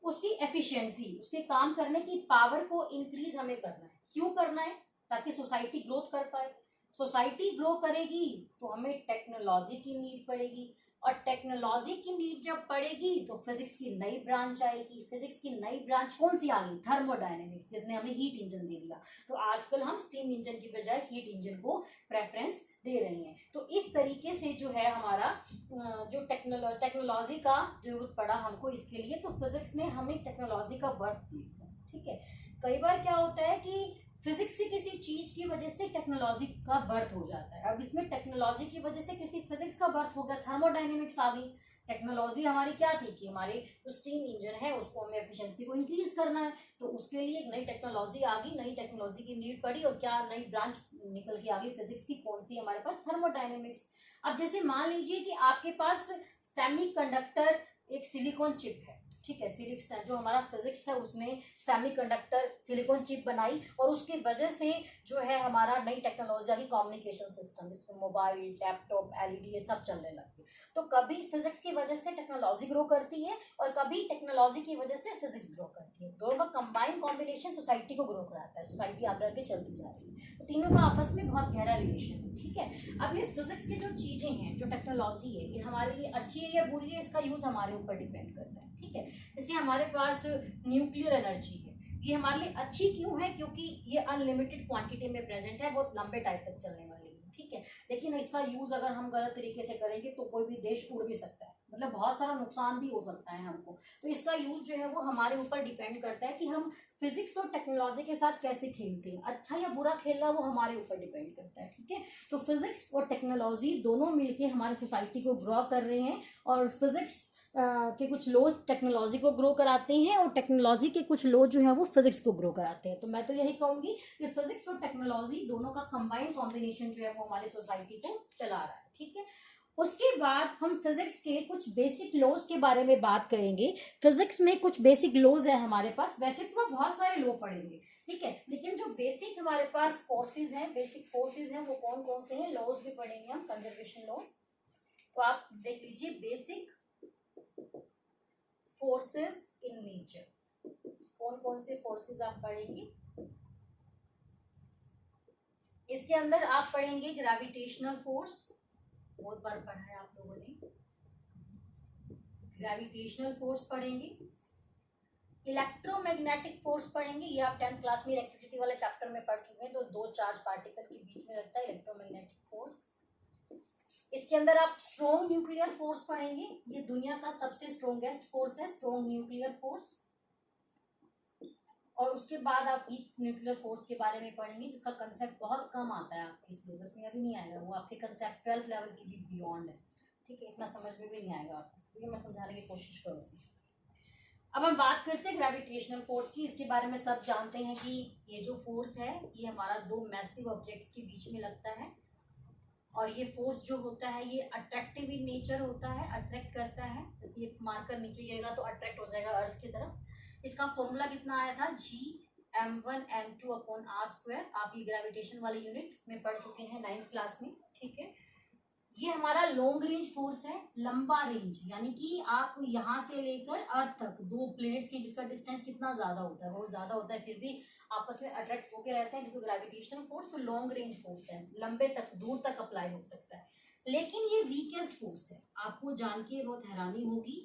उसकी एफिशिएंसी, उसके काम करने की पावर को इंक्रीज हमें करना है। क्यों करना है, ताकि सोसाइटी ग्रोथ कर पाए। सोसाइटी ग्रो करेगी तो हमें टेक्नोलॉजी की नीड पड़ेगी, और टेक्नोलॉजी की नीड जब पड़ेगी तो फिजिक्स की नई ब्रांच आएगी। फिजिक्स की नई ब्रांच कौन सी आ गई, थर्मोडायनेमिक्स, जिसने हमें हीट इंजन दे दिया। तो आजकल हम स्टीम इंजन की बजाय हीट इंजन को प्रेफरेंस दे रहे हैं। तो इस तरीके से जो है हमारा जो टेक्नोलॉजी का जरूरत पड़ा हमको इसके लिए, तो फिजिक्स ने हमें टेक्नोलॉजी का बर्थ दिया। ठीक है, कई बार क्या होता है कि फिजिक्स से किसी चीज की वजह से टेक्नोलॉजी का बर्थ हो जाता है। अब इसमें टेक्नोलॉजी की वजह से किसी फिजिक्स का बर्थ हो गया, थर्मोडायनेमिक्स आ गई। टेक्नोलॉजी हमारी क्या थी कि हमारे जो स्टीम इंजन है उसको हमें एफिशिएंसी को इंक्रीज करना है, तो उसके लिए एक नई टेक्नोलॉजी आ गई, नई टेक्नोलॉजी की नीड पड़ी और क्या नई ब्रांच निकल के आ गई फिजिक्स की, कौन सी हमारे पास, थर्मोडायनेमिक्स। अब जैसे मान लीजिए कि आपके पास सेमीकंडक्टर एक सिलिकॉन चिप है, ठीक है, सिलिकॉन जो हमारा फिजिक्स है उसने सेमीकंडक्टर सिलिकॉन चिप बनाई और उसकी वजह से जो है हमारा नई टेक्नोलॉजी आ गई, कम्युनिकेशन सिस्टम, जिसमें मोबाइल, लैपटॉप, एलईडी ये सब चलने लगते। तो कभी फिजिक्स की वजह से टेक्नोलॉजी ग्रो करती है और कभी टेक्नोलॉजी की वजह से फिजिक्स ग्रो करती है। दोनों का कंबाइन कॉम्बिनेशन सोसाइटी को ग्रो कराता है, सोसाइटी आगे आगे चलती जा रही है, तो तीनों का आपस में बहुत गहरा रिलेशन है, ठीक है। अब ये फिजिक्स की जो चीजें हैं, जो टेक्नोलॉजी है, ये हमारे लिए अच्छी है या बुरी है, इसका यूज हमारे ऊपर डिपेंड करता है, ठीक है। जैसे हमारे पास न्यूक्लियर एनर्जी है, ये हमारे लिए अच्छी क्यों है, क्योंकि ये अनलिमिटेड क्वांटिटी में प्रेजेंट है, बहुत लंबे टाइम तक चलने वाली है, ठीक है। लेकिन इसका यूज अगर हम गलत तरीके से करेंगे तो कोई भी देश उड़ भी सकता है, मतलब बहुत सारा नुकसान भी हो सकता है हमको। तो इसका यूज जो है वो हमारे ऊपर डिपेंड करता है कि हम फिजिक्स और टेक्नोलॉजी के साथ कैसे खेलते हैं, अच्छा या बुरा खेलना वो हमारे ऊपर डिपेंड करता है, ठीक है। तो फिजिक्स और टेक्नोलॉजी दोनों मिलके हमारी सोसाइटी को ग्रो कर रहे हैं और फिजिक्स के कुछ लॉज टेक्नोलॉजी को ग्रो कराते हैं और टेक्नोलॉजी के कुछ लॉ जो है वो फिजिक्स को ग्रो कराते हैं। तो मैं तो यही कहूंगी कि फिजिक्स और टेक्नोलॉजी दोनों का कंबाइंड कॉम्बिनेशन जो है वो हमारी सोसाइटी को चला रहा है, ठीक है। उसके बाद हम फिजिक्स के कुछ बेसिक लॉज के बारे में बात करेंगे। फिजिक्स में कुछ बेसिक लॉज है हमारे पास, वैसे तो बहुत सारे लॉ पढ़ेंगे, ठीक है, लेकिन जो बेसिक हमारे पास फोर्सेज हैं, बेसिक फोर्सेज हैं, वो कौन कौन से हैं, लॉज भी पढ़ेंगे हम, कंजर्वेशन लॉ। तो आप देख लीजिए, बेसिक फोर्सेस इन नेचर, कौन कौन से फोर्सेस आप पढ़ेंगे। इसके अंदर आप पढ़ेंगे ग्रेविटेशनल फोर्स, बहुत बार पढ़ा है आप लोगों ने, ग्रेविटेशनल फोर्स पढ़ेंगे। इलेक्ट्रोमैग्नेटिक फोर्स पढ़ेंगे, ये आप 10th क्लास में इलेक्ट्रिसिटी वाले चैप्टर में पढ़ चुके हैं। तो दो चार्ज पार्टिकल के बीच में लगता है इलेक्ट्रोमैग्नेटिक फोर्स। इसके अंदर आप स्ट्रॉन्ग न्यूक्लियर फोर्स पढ़ेंगे, ये दुनिया का सबसे स्ट्रॉन्गेस्ट फोर्स है, स्ट्रॉन्ग न्यूक्लियर फोर्स। और उसके बाद आप वीक न्यूक्लियर फोर्स के बारे में पढ़ेंगे, जिसका कंसेप्ट बहुत कम आता है आपके सिलेबस में, अभी नहीं आएगा वो, आपके कंसेप्ट 12th लेवल की भी बियॉन्ड है, ठीक है, इतना समझ में भी नहीं आएगा आपको, ये मैं समझाने की कोशिश करूँगी। अब हम बात करते हैं ग्रेविटेशनल फोर्स की। इसके बारे में सब जानते हैं कि ये जो फोर्स है ये हमारा दो मैसिव ऑब्जेक्ट्स के बीच में लगता है और ये फोर्स जो होता है ये अट्रैक्टिव इन नेचर होता है, अट्रैक्ट करता है। जैसे मार्कर नीचे गिरेगा तो अट्रैक्ट हो जाएगा अर्थ की तरफ। इसका फॉर्मूला कितना आया था, G m1m2/r²। आप ये ग्रेविटेशन वाले यूनिट में पढ़ चुके हैं 9th क्लास में, ठीक है। ये हमारा लॉन्ग रेंज फोर्स है, लंबा रेंज, यानी कि आप यहाँ से लेकर अर्थ तक दो प्लेनेट्स के बीच का डिस्टेंस कितना ज्यादा होता है, बहुत ज्यादा होता है, फिर भी आपस में अट्रैक्ट होके रहते हैं, क्योंकि ग्रेविटेशनल फोर्स तो लॉन्ग रेंज फोर्स है, लंबे तक दूर तक अप्लाई हो सकता है। लेकिन ये वीकेस्ट फोर्स है, आपको जान के बहुत हैरानी होगी,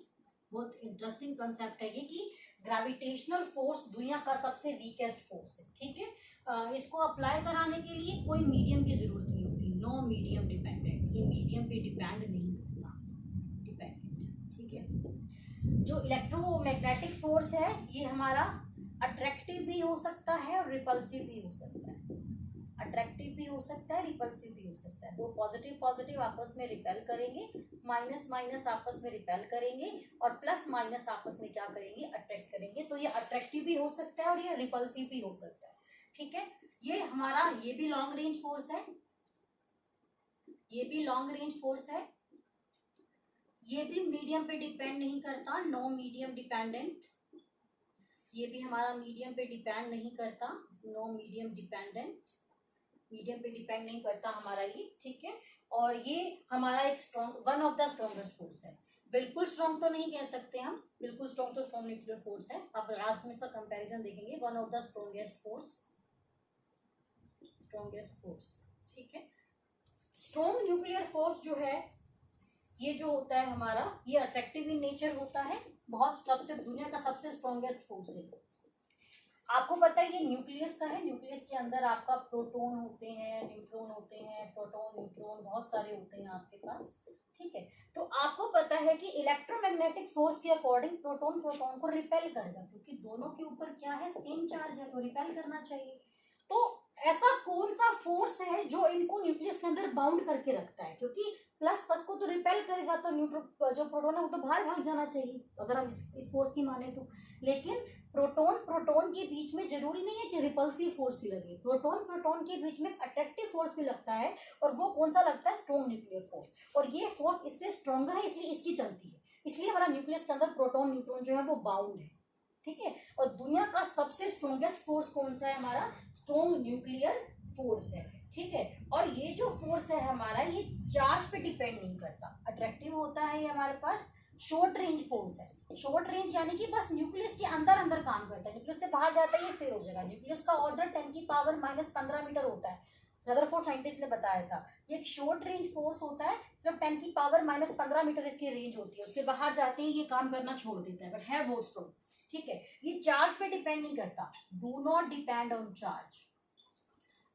बहुत इंटरेस्टिंग कंसेप्ट है ये कि ग्रेविटेशनल फोर्स दुनिया का सबसे वीकेस्ट फोर्स है, ठीक है। इसको अप्लाई कराने के लिए कोई मीडियम की जरूरत नहीं होती, नो मीडियम डिपेंडेंट, ये मीडियम पे डिपेंड नहीं करता, डिपेंडेंट, ठीक है। जो इलेक्ट्रोमैग्नेटिक फोर्स है ये हमारा अट्रैक्टिव भी हो सकता है और रिपल्सिव भी हो सकता है, अट्रैक्टिव भी हो सकता है, रिपल्सिव भी हो सकता है। तो पॉजिटिव पॉजिटिव आपस में रिपेल करेंगे, माइनस माइनस आपस में रिपेल करेंगे और प्लस माइनस आपस में क्या करेंगे, अट्रैक्ट करेंगे। तो ये अट्रैक्टिव भी हो सकता है और ये रिपल्सिव भी हो सकता है, ठीक है। ये हमारा, ये भी लॉन्ग रेंज फोर्स है, ये भी लॉन्ग रेंज फोर्स है, ये भी मीडियम पे डिपेंड नहीं करता, नो मीडियम डिपेंडेंट, ये भी हमारा मीडियम पे डिपेंड नहीं करता, नो मीडियम डिपेंडेंट, मीडियम पे डिपेंड नहीं करता हमारा ये, ठीक है। और ये हमारा एक strong, one of the strongest force है, बिल्कुल स्ट्रॉन्ग तो नहीं कह सकते हम, बिल्कुल स्ट्रॉन्ग तो स्ट्रॉन्ग न्यूक्लियर फोर्स है, आप लास्ट में इसका कंपैरिजन देखेंगे, one of the strongest force, strongest force, ठीक है। स्ट्रॉन्ग न्यूक्लियर फोर्स जो है ये जो होता है हमारा, ये अट्रैक्टिव इन नेचर होता है, बहुत सबसे दुनिया का सबसे स्ट्रॉन्गेस्ट फोर्स है। आपको पता है ये न्यूक्लियस का है, न्यूक्लियस के अंदर आपका प्रोटॉन होते हैं, न्यूट्रॉन होते हैं, प्रोटॉन न्यूट्रॉन बहुत सारे होते हैं आपके पास, ठीक है। तो आपको पता है कि इलेक्ट्रोमैग्नेटिक फोर्स के अकॉर्डिंग प्रोटॉन प्रोटॉन को रिपेल करेगा, क्योंकि दोनों के ऊपर क्या है, सेम चार्ज है, तो रिपेल करना चाहिए। तो ऐसा कौन सा फोर्स है जो इनको न्यूक्लियस के अंदर बाउंड करके रखता है, क्योंकि प्लस प्लस को तो रिपेल करेगा तो जो प्रोटॉन है वो तो बाहर भाग जाना चाहिए अगर हम इस फोर्स की माने तो। लेकिन प्रोटॉन प्रोटॉन के बीच में जरूरी नहीं है कि रिपल्सिव फोर्स ही लगे, प्रोटॉन प्रोटॉन के बीच में अट्रैक्टिव फोर्स भी लगता है, और वो कौन सा लगता है, स्ट्रॉन्ग न्यूक्लियर फोर्स, और ये फोर्स इससे स्ट्रॉन्गर है इसलिए इसकी चलती है, इसलिए हमारा न्यूक्लियस के अंदर प्रोटॉन न्यूट्रॉन जो है वो बाउंड है, ठीक है। और दुनिया का सबसे स्ट्रॉन्गेस्ट फोर्स कौन सा है, हमारा स्ट्रॉन्ग न्यूक्लियर फोर्स है, ठीक है। और ये जो फोर्स है हमारा, ये चार्ज पे डिपेंड नहीं करता, अट्रैक्टिव होता है ये हमारे पास, शॉर्ट रेंज फोर्स है। शॉर्ट रेंज यानी कि बस न्यूक्लियस के अंदर अंदर काम करता है, न्यूक्लियस से बाहर जाता है ये फेल हो जाएगा। न्यूक्लियस का ऑर्डर 10⁻⁻15 मीटर होता है, रदरफोर्ड साइंटिस्ट ने बताया था। ये एक शॉर्ट रेंज फोर्स होता है, सिर्फ 10⁻⁻15 मीटर इसकी रेंज होती है, उसके बाहर जाते ही ये काम करना छोड़ देता है, बट है बहुत स्ट्रॉन्ग, ठीक है। ये चार्ज पे डिपेंड नहीं करता, do not depend on charge.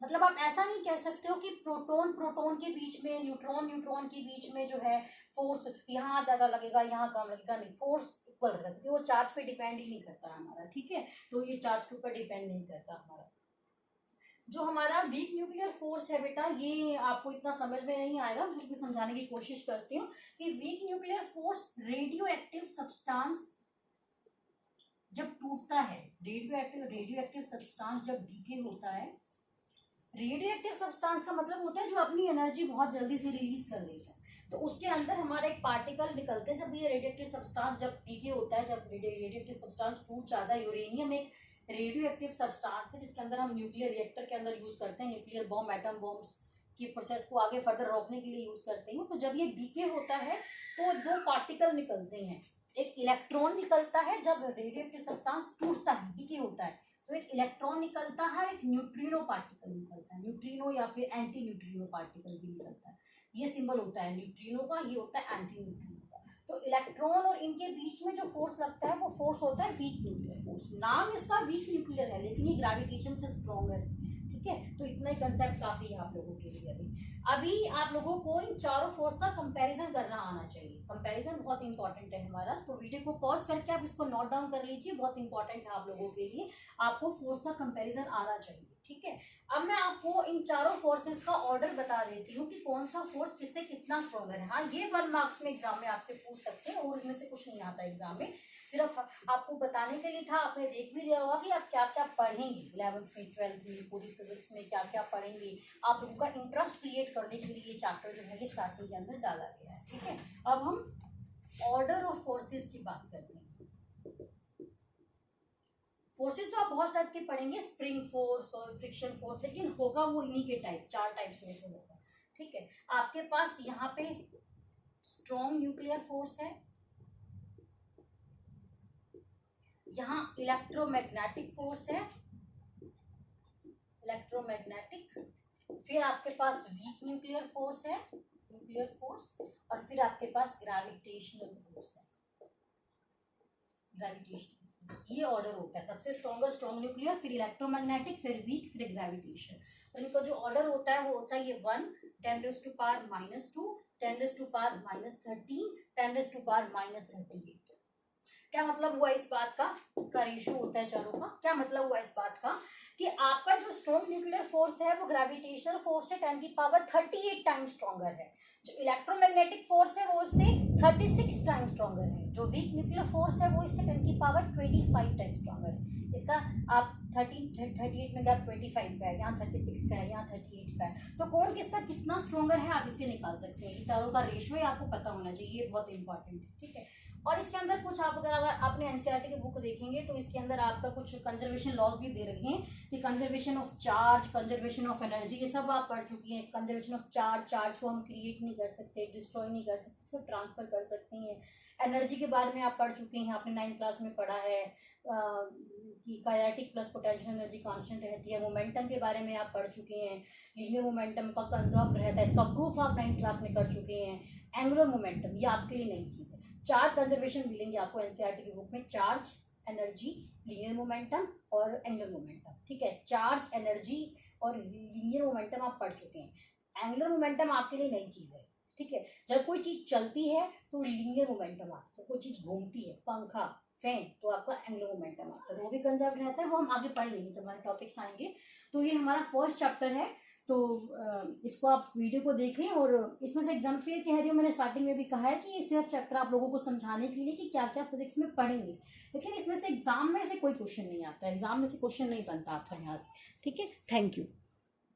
मतलब आप ऐसा नहीं कह सकते हो कि प्रोटॉन प्रोटॉन के बीच में, न्यूट्रॉन न्यूट्रॉन के बीच में जो है फोर्स यहाँ ज्यादा लगेगा यहाँ कम लगेगा, नहीं, फोर्स इक्वल रहेगा, क्योंकि वो चार्ज पे डिपेंड ही नहीं करता हमारा, ठीक है। तो ये चार्ज के ऊपर डिपेंड नहीं करता हमारा। जो हमारा वीक न्यूक्लियर फोर्स है बेटा, ये आपको इतना समझ में नहीं आएगा, फिर भी समझाने की कोशिश करती हूँ कि weak nuclear force radio active substance जब टूटता है, रेडियो एक्टिव सब्सटेंस जब डीके होता है, रेडियो एक्टिव सब्सटेंस का मतलब होता है जो अपनी एनर्जी बहुत जल्दी से रिलीज कर देता है, तो उसके अंदर हमारे एक पार्टिकल निकलते हैं जब ये रेडियो एक्टिव सब्सटेंस जब डीके होता है, जब रेडियो एक्टिव सब्सटेंस टूट जाता है। यूरेनियम एक रेडियो एक्टिव सब्सटेंस है जिसके अंदर हम न्यूक्लियर रिएक्टर के अंदर यूज करते हैं, न्यूक्लियर बॉम्ब एटम बॉम्ब्स की प्रोसेस को आगे फर्दर रोकने के लिए यूज करते हैं। तो जब ये डीके होता है तो दो पार्टिकल निकलते हैं, एक इलेक्ट्रॉन निकलता है जब रेडियो एक्टिव सब्सटेंस टूटता है, डीके होता है, तो एक इलेक्ट्रॉन निकलता है, एक न्यूट्रिनो पार्टिकल निकलता है, न्यूट्रिनो या फिर एंटी न्यूट्रिनो पार्टिकल भी निकलता है। ये सिंबल होता है न्यूट्रिनो का, ये होता है एंटी न्यूट्रिनो का। तो इलेक्ट्रॉन और इनके बीच में जो फोर्स लगता है वो फोर्स होता है वीक न्यूक्लियर फोर्स। नाम इसका वीक न्यूक्लियर है लेकिन ये ग्रेविटेशन से स्ट्रॉन्गर है, ठीक है। तो इतना ही कंसेप्ट काफी है आप लोगों के लिए। अभी आप लोगों को इन चारों फोर्स का कंपैरिजन करना आना चाहिए, कंपैरिजन बहुत इंपॉर्टेंट है हमारा। तो वीडियो को पॉज करके आप इसको नोट डाउन कर लीजिए, बहुत इंपॉर्टेंट है आप लोगों के लिए, आपको फोर्स का कंपैरिजन आना चाहिए, ठीक है। अब मैं आपको इन चारों फोर्सेस का ऑर्डर बता देती हूँ कि कौन सा फोर्स किससे कितना स्ट्रॉन्गर है। हाँ, ये 1 मार्क्स में एग्जाम में आपसे पूछ सकते हैं और इनमें से कुछ नहीं आता एग्जाम में, सिर्फ आपको बताने के लिए था। आपने देख भी लिया होगा कि आप क्या क्या पढ़ेंगे 11th में 12th में पूरी फिजिक्स में क्या क्या पढ़ेंगे, आप लोगों का इंटरेस्ट क्रिएट करने के लिए ये चैप्टर जो है ये स्टार्टिंग के अंदर डाला गया है, ठीक है। अब हम ऑर्डर ऑफ फोर्सेस की बात करते हैं। फोर्सेस तो आप बहुत टाइप के पढ़ेंगे, स्प्रिंग फोर्स और फ्रिक्शन फोर्स, लेकिन होगा वो इन्हीं के टाइप, 4 टाइप्स में से होगा, ठीक है। आपके पास यहाँ पे स्ट्रॉन्ग न्यूक्लियर फोर्स है, यहाँ इलेक्ट्रोमैग्नेटिक फोर्स है, इलेक्ट्रोमैग्नेटिक, फिर आपके पास वीक न्यूक्लियर फोर्स है, न्यूक्लियर फोर्स, और फिर आपके पास ग्रेविटेशनल फोर्स है, ग्रेविटेशनल। ये ऑर्डर होता है, सबसे स्ट्रॉन्गर स्ट्रॉन्ग न्यूक्लियर, फिर इलेक्ट्रोमैग्नेटिक, फिर वीक, फिर ग्रेविटेशन। तो इनका जो ऑर्डर होता है वो होता है ये 1, 10⁻⁻2, 10⁻⁻13, 10⁻⁻38। क्या मतलब हुआ इस बात का, इसका रेशियो होता है चारों का। क्या मतलब हुआ इस बात का कि आपका जो स्ट्रॉन्ग न्यूक्लियर फोर्स है वो ग्रेविटेशनल फोर्स से 10⁻38 टाइम्स स्ट्रॉन्गर है, जो इलेक्ट्रोमैग्नेटिक फोर्स है वो इससे 36 टाइम्स स्ट्रॉन्गर है, जो वीक न्यूक्लियर फोर्स है वो इससे 10⁻25 टाइम्स स्ट्रॉन्गर है। इसका आप 38 में गैप 25 का है, यहाँ 36 का है, यहाँ 38 का है, तो कौन किसका कितना स्ट्रॉन्गर है आप इससे निकाल सकते हैं। चारों का रेशियो आपको पता होना चाहिए, ये बहुत इंपॉर्टेंट है, ठीक है। और इसके अंदर कुछ आप अगर आपने एनसीईआरटी की बुक देखेंगे तो इसके अंदर आपका कुछ कंजर्वेशन लॉज भी दे रखे हैं कि conservation of charge, conservation of energy, ये सब आप पढ़ चुकी हैं। कंजर्वेशन ऑफ चार्ज, चार्ज को हम क्रिएट नहीं कर सकते, डिस्ट्रॉय नहीं कर सकते, सिर्फ ट्रांसफर कर सकते हैं। एनर्जी के बारे में आप पढ़ चुके हैं, आपने 9th क्लास में पढ़ा है कि kinetic plus potential energy constant रहती है। मोमेंटम के बारे में आप पढ़ चुके हैं, लीनियर मोमेंटम का कंजर्व रहता है, इसका प्रूफ आप 9th क्लास में कर चुके हैं। एंगुलर मोमेंटम ये आपके लिए नई चीज़ है। 4 कंजर्वेशन मिलेंगे आपको एनसीईआरटी की बुक में, चार्ज, एनर्जी, लीनियर मोमेंटम और एंगुलर मोमेंटम, ठीक है। चार्ज, एनर्जी और लीनियर मोमेंटम आप पढ़ चुके हैं। एंगुलर मोमेंटम आपके लिए नई चीज़ है, ठीक है। जब कोई चीज़ चलती है तो लीनियर मोमेंटम आता है, जब कोई चीज़ घूमती है, पंखा, फैन तो आपका एंगुलर मोमेंटम आता है, तो वो भी कंजर्व रहता है, वो हम आगे पढ़ लेंगे जब हमारे टॉपिक्स आएंगे। तो ये हमारा फर्स्ट चैप्टर है, तो इसको आप वीडियो को देखें। और इसमें से एग्जाम फेयर कह रही हूँ, मैंने स्टार्टिंग में भी कहा है कि ये सिर्फ चैप्टर आप लोगों को समझाने के लिए कि क्या क्या फिजिक्स में पढ़ेंगे, लेकिन इसमें से एग्जाम में से कोई क्वेश्चन नहीं आता, एग्जाम में से क्वेश्चन नहीं बनता आपका यहाँ से, ठीक है। Thank you.